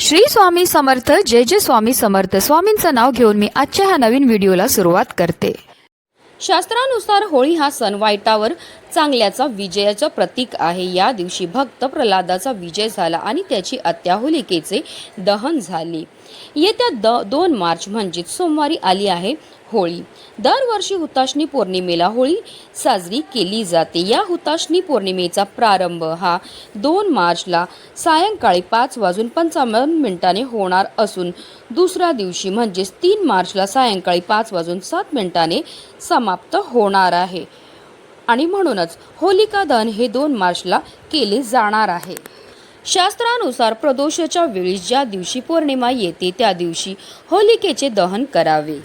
श्री स्वामी समर्थ. जय जय स्वामी समर्थ. स्वामींचं नाव घेऊन मी आजच्या ह्या नवीन व्हिडिओला सुरुवात करते. शास्त्रानुसार होळी हा सण वाईटावर चांगल्याचा विजयाचं प्रतीक आहे. या दिवशी भक्त प्रल्हादाचा विजय झाला आणि त्याची आत्या होलिकेचे दहन झाले. येत्या 2 मार्च म्हणजे सोमवारी आली आहे होळी. दरवर्षी हुताशनी पौर्णिमेला होळी साजरी केली जाते. या हुताशनी पौर्णिमेचा प्रारंभ हा 2 मार्चला सायंकाळी 5:55 होणार असून दुसऱ्या दिवशी म्हणजेच 3 मार्चला सायंकाळी 5:07 समाप्त होणार आहे. आणि म्हणूनच होलिका दहन हे 2 मार्चला केले जाणार आहे. शास्त्रानुसार प्रदोषाच्या वेळी ज्या दिवशी पौर्णिमा येते त्या दिवशी होलिकेचे दहन करावे.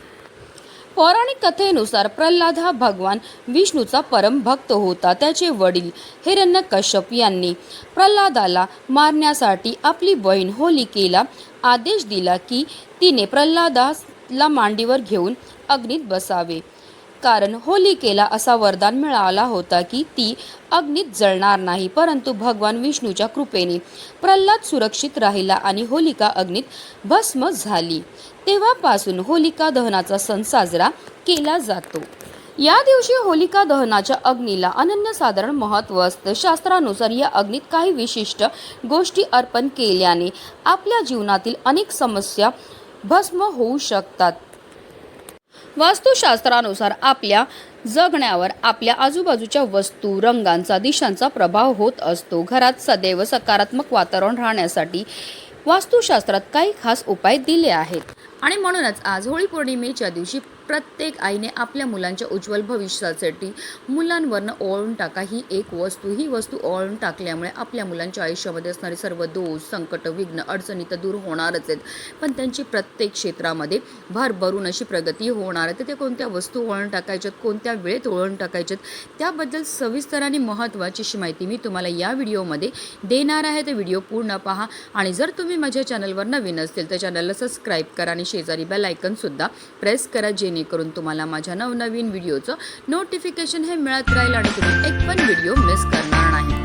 पौराणिक कथेनुसार प्रल्हाद हा भगवान विष्णूचा परम भक्त होता. त्याचे वडील हिरण्यकश्यप यांनी प्रल्हादाला मारण्यासाठी आपली बहीण होलिकेला आदेश दिला की तिने प्रल्हादाला मांडीवर घेऊन अग्नीत बसावे, कारण होलिकेला असा वरदान मिळाला होता की ती अग्नीत जळणार नाही. परंतु भगवान विष्णूच्या कृपेने प्रल्हाद सुरक्षित राहिला आणि होलिका अग्नीत भस्म झाली. तेव्हापासून होलिका दहनाचा सण साजरा केला जातो. या दिवशी होलिका दहनाच्या अग्नीला अनन्यसाधारण महत्त्व असतं. शास्त्रानुसार या अग्नीत काही विशिष्ट गोष्टी अर्पण केल्याने आपल्या जीवनातील अनेक समस्या भस्म होऊ शकतात. वास्तुशास्त्रानुसार आपल्या जगण्यावर आपल्या आजूबाजूच्या वस्तू, रंगांचा, दिशांचा प्रभाव होत असतो. घरात सदैव सकारात्मक वातावरण राहण्यासाठी वास्तुशास्त्रात काही खास उपाय दिले आहेत. आणि म्हणूनच आज होळी पौर्णिमेच्या दिवशी प्रत्येक आईने आपल्या मुलांच्या उज्ज्वल भविष्यासाठी मुलांवरनं ओवाळून टाका ही वस्तू ओवाळून टाकल्यामुळे आपल्या मुलांच्या आयुष्यामध्ये असणारे सर्व दोष, संकट, विघ्न, अडचणी तर दूर होणारच आहेत, पण त्यांची प्रत्येक क्षेत्रामध्ये भरभरून अशी प्रगती होणार आहे. तर ते कोणत्या वस्तू ओवाळून टाकायच्यात, कोणत्या वेळेत ओवाळून टाकायच्यात, त्याबद्दल सविस्तर आणि महत्त्वाची माहिती मी तुम्हाला या व्हिडिओमध्ये देणार आहे. तर व्हिडिओ पूर्ण पहा. आणि जर तुम्ही माझ्या चॅनलवर नवीन असतील तर चॅनलला सबस्क्राईब करा आणि शेजारी बेल आयकन सुद्धा प्रेस करा, जेणेकरून तुम्हाला माझ्या नवनवीन व्हिडिओचं नोटिफिकेशन हे मिळत राहील आणि तुम्ही एक पण व्हिडिओ मिस करणार नाही.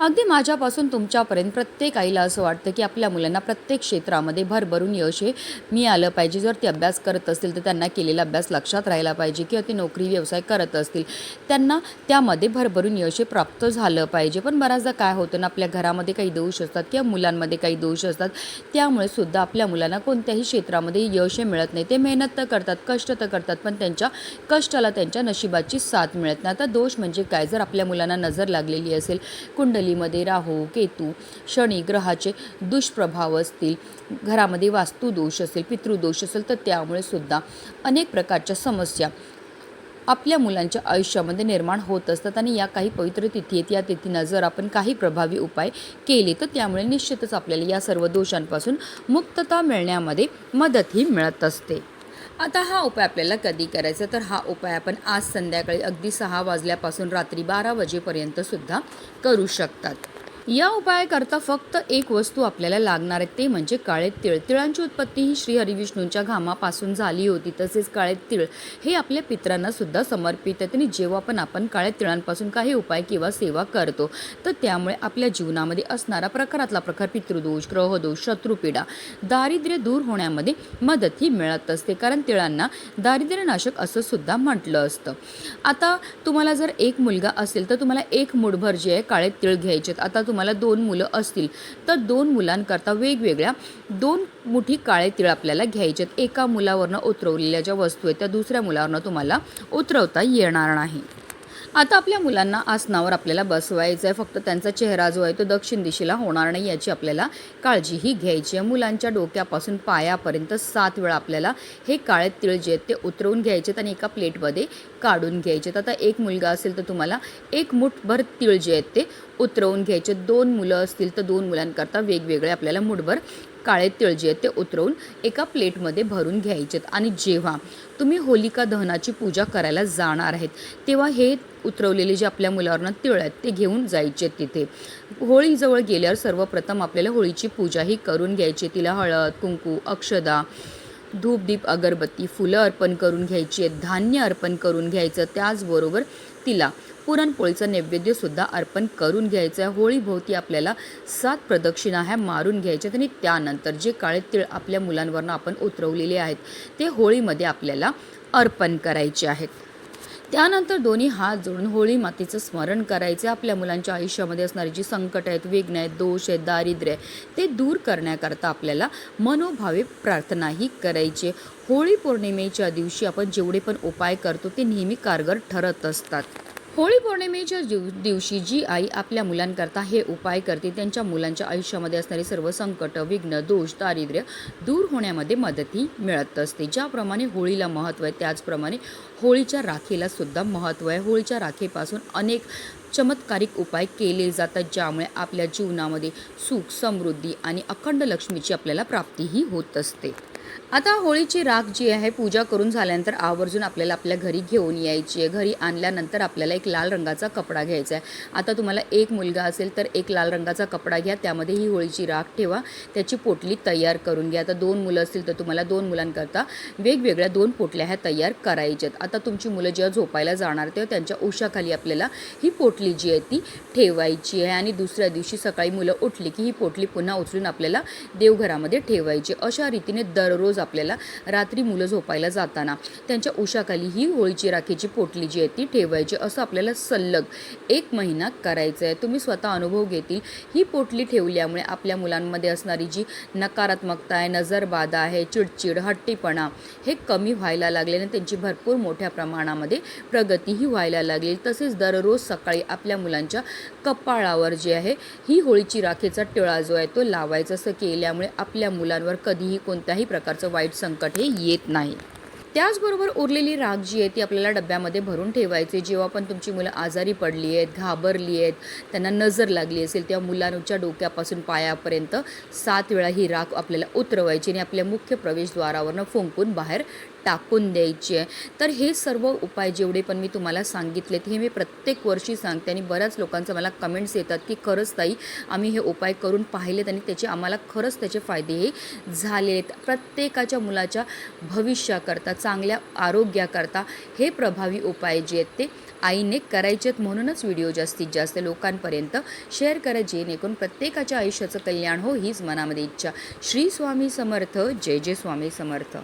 अगदी माझ्यापासून तुमच्यापर्यंत प्रत्येक आईला असं वाटतं की आपल्या मुलांना प्रत्येक क्षेत्रामध्ये भरभरून यश हे मिळालं पाहिजे. जर ते अभ्यास करत असतील तर त्यांना केलेला अभ्यास लक्षात राहिला पाहिजे, किंवा ते नोकरी व्यवसाय करत असतील त्यांना त्यामध्ये भरभरून यश हे प्राप्त झालं पाहिजे. पण बऱ्याचदा काय होतं ना, आपल्या घरामध्ये काही दोष असतात किंवा मुलांमध्ये काही दोष असतात, त्यामुळे सुद्धा आपल्या मुलांना कोणत्याही क्षेत्रामध्ये यश हे मिळत नाही. ते मेहनत तर करतात, कष्ट तर करतात, पण त्यांच्या कष्टाला त्यांच्या नशिबाची साथ मिळत नाही. आता दोष म्हणजे काय? जर आपल्या मुलांना नजर लागलेली असेल, कुंडली मध्ये राहू, केतू, शनी ग्रहाचे दुष्प्रभाव असतील, घरामध्ये वास्तुदोष असेल, पितृदोष असेल, तर त्यामुळे सुद्धा अनेक प्रकारच्या समस्या आपल्या मुलांच्या आयुष्यामध्ये निर्माण होत असतात. आणि या काही पवित्र तिथी आहेत, या तिथींना जर आपण काही प्रभावी उपाय केले तर त्यामुळे निश्चितच आपल्याला या सर्व दोषांपासून मुक्तता मिळण्यामध्ये मदतही मिळत असते. आता हा उपाय आपल्याला कधी करायचा? तर हा उपाय आपण आज संध्याकाळी अगदी 6 वाजल्यापासून रात्री 12 वाजेपर्यंत सुद्धा करू शकतात. या उपायाकरता फक्त एक वस्तू आपल्याला लागणार आहे, ते म्हणजे काळे तीळ. तिळांची उत्पत्ती ही श्री हरिविष्णूंच्या घामापासून झाली होती. तसेच काळे तीळ हे आपल्या पितरांना सुद्धा समर्पित आहेत. आणि जेव्हा पण आपण काळ्या तिळांपासून काही उपाय किंवा सेवा करतो तर त्यामुळे आपल्या जीवनामध्ये असणारा प्रकारातला प्रकार, पितृदोष, ग्रहदोष, शत्रुपीडा, दारिद्र्य दूर होण्यामध्ये मदतही मिळत असते, कारण तिळांना दारिद्र्यनाशक असं सुद्धा म्हटलं असतं. आता तुम्हाला जर एक मुलगा असेल तर तुम्हाला 1 मूठभर जे आहे काळे तीळ घ्यायचे. आता तुम्हाला 2 मुलं असतील तर 2 मुलांकरता वेगवेगळ्या 2 मुठी काळे तीळ आपल्याला घ्यायचे. एका मुलावरनं उतरवलेल्या ज्या वस्तू आहेत त्या दुसऱ्या मुलावरनं तुम्हाला उतरवता येणार नाही. आता आपल्या मुलांना आसनावर आपल्याला बसवायचं आहे. फक्त त्यांचा चेहरा जो आहे तो दक्षिण दिशेला होणार नाही याची आपल्याला काळजीही घ्यायची आहे. मुलांच्या डोक्यापासून पायापर्यंत 7 वेळा आपल्याला हे काळे तीळ जे आहेत ते उतरवून घ्यायचे आणि एका प्लेटमध्ये काढून घ्यायचे. आता एक मुलगा असेल तर तुम्हाला 1 मूठभर तीळ जे आहेत ते उतरवून घ्यायचे. 2 मुलं असतील तर 2 मुलांकरता वेगवेगळे आपल्याला मूठभर काळे तीळ जे आहेत ते उतरवून एका प्लेटमध्ये भरून घ्यायचेत. आणि जेव्हा तुम्ही होलिका दहनाची पूजा करायला जाणार आहेत तेव्हा हे उतरवलेले जे आपल्या मुलावरनं तीळ आहेत ते घेऊन जायचे. तिथे होळीजवळ गेल्यावर सर्वप्रथम आपल्याला होळीची पूजाही करून घ्यायची. तिला हळद, कुंकू, अक्षदा, धूप, दीप, अगरबत्ती, फुलं अर्पण करून घ्यायची आहेत, धान्य अर्पण करून घ्यायचं. त्याचबरोबर तिला पुरणपोळीचं नैवेद्यसुद्धा अर्पण करून घ्यायचं आहे. होळीभोवती आपल्याला 7 प्रदक्षिणा ह्या मारून घ्यायच्यात आणि त्यानंतर जे काळे तीळ आपल्या मुलांवरनं आपण उतरवलेले आहेत ते होळीमध्ये आपल्याला अर्पण करायचे आहेत. त्यानंतर दोन्ही हात जोडून होळी मातेचं स्मरण करायचे. आपल्या मुलांच्या आयुष्यामध्ये असणारी जी संकट आहेत, विघ्न आहेत, दोष आहेत, दारिद्र्य आहे ते दूर करण्याकरता आपल्याला मनोभावे प्रार्थनाही करायची. होळी पौर्णिमेच्या दिवशी आपण जेवढे पण उपाय करतो ते नेहमी कारगर ठरत असतात. होळी पौर्णिमेच्या दिवशी जी आई आपल्या मुलांकरता हे उपाय करते त्यांच्या मुलांच्या आयुष्यामध्ये असणारी सर्व संकट, विघ्न, दोष, दारिद्र्य दूर होण्यामध्ये मदतही मिळत असते. ज्याप्रमाणे होळीला महत्त्व आहे त्याचप्रमाणे होळीच्या राखेला सुद्धा महत्त्व आहे. होळीच्या राखेपासून अनेक चमत्कारिक उपाय केले जातात ज्यामुळे आपल्या जीवनामध्ये सुख, समृद्धी आणि अखंड लक्ष्मीची आपल्याला प्राप्तीही होत असते. आता होळीची राख जी आहे पूजा करून झाल्यानंतर आवर्जून आपल्याला आपल्या घरी घेऊन यायची आहे. घरी आणल्यानंतर आपल्याला एक लाल रंगाचा कपडा घ्यायचा आहे. आता तुम्हाला एक मुलगा असेल तर एक लाल रंगाचा कपडा घ्या, त्यामध्ये ही होळीची राख ठेवा, त्याची पोटली तयार करून घ्या. आता 2 मुलं असतील तर तुम्हाला 2 मुलांकरता वेगवेगळ्या 2 पोटल्या ह्या तयार करायच्यात. आता तुमची मुलं जेव्हा झोपायला जाणार तेव्हा त्यांच्या उशाखाली आपल्याला ही पोटली जी आहे ती ठेवायची आहे आणि दुसऱ्या दिवशी सकाळी मुलं उठली की ही पोटली पुन्हा उचलून आपल्याला देवघरामध्ये ठेवायची. अशा रीतीने दररोज आपल्याला रात्री मुलं झोपायला जाताना त्यांच्या उशाखाली ही होळीची राखेची पोटली जी आहे ती ठेवायची. असं आपल्याला सलग 1 महिना करायचं आहे. तुम्ही स्वतः अनुभव घेतील ही पोटली ठेवल्यामुळे आपल्या मुलांमध्ये असणारी जी नकारात्मकता आहे, नजरबाधा आहे, चिडचिड, हट्टीपणा हे कमी व्हायला लागल्याने त्यांची भरपूर मोठ्या प्रमाणामध्ये प्रगतीही व्हायला लागली. तसेच दररोज सकाळी आपल्या मुलांच्या कपाळावर जे आहे ही होळीची राखेचा टिळा जो आहे तो लावायचा. असं केल्यामुळे आपल्या मुलांवर कधीही कोणत्याही प्रकारचं वाईट संकट हे येत नाही. त्याचबरोबर उरलेली राख जी आहे ती आपल्याला डब्यामध्ये भरून ठेवायची. जेव्हा पण तुमची मुलं आजारी पडली आहेत, घाबरली आहेत, त्यांना नजर लागली असेल तेव्हा मुलांच्या डोक्यापासून पायापर्यंत 7 वेळा ही राख आपल्याला उतरवायची आणि आपल्या मुख्य प्रवेशद्वारावरनं फुंकून बाहेर टाकून द्यायची आहे. तर हे सर्व उपाय जेवढे पण मी तुम्हाला सांगितलेत हे मी प्रत्येक वर्षी सांगते आणि बऱ्याच लोकांचं मला कमेंट्स येतात की खरंच ताई आम्ही हे उपाय करून पाहिलेत आणि त्याचे आम्हाला खरंच त्याचे फायदे हे झाले आहेत. प्रत्येकाच्या मुलाच्या भविष्याकरता, चांगल्या आरोग्याकरता हे प्रभावी उपाय जे आहेत ते आईने करायचेत. म्हणूनच व्हिडिओ जास्तीत जास्त लोकांपर्यंत शेअर करा जेणेकरून प्रत्येकाच्या आयुष्याचं कल्याण हो हीच मनामध्ये इच्छा. श्री स्वामी समर्थ. जय जय स्वामी समर्थ.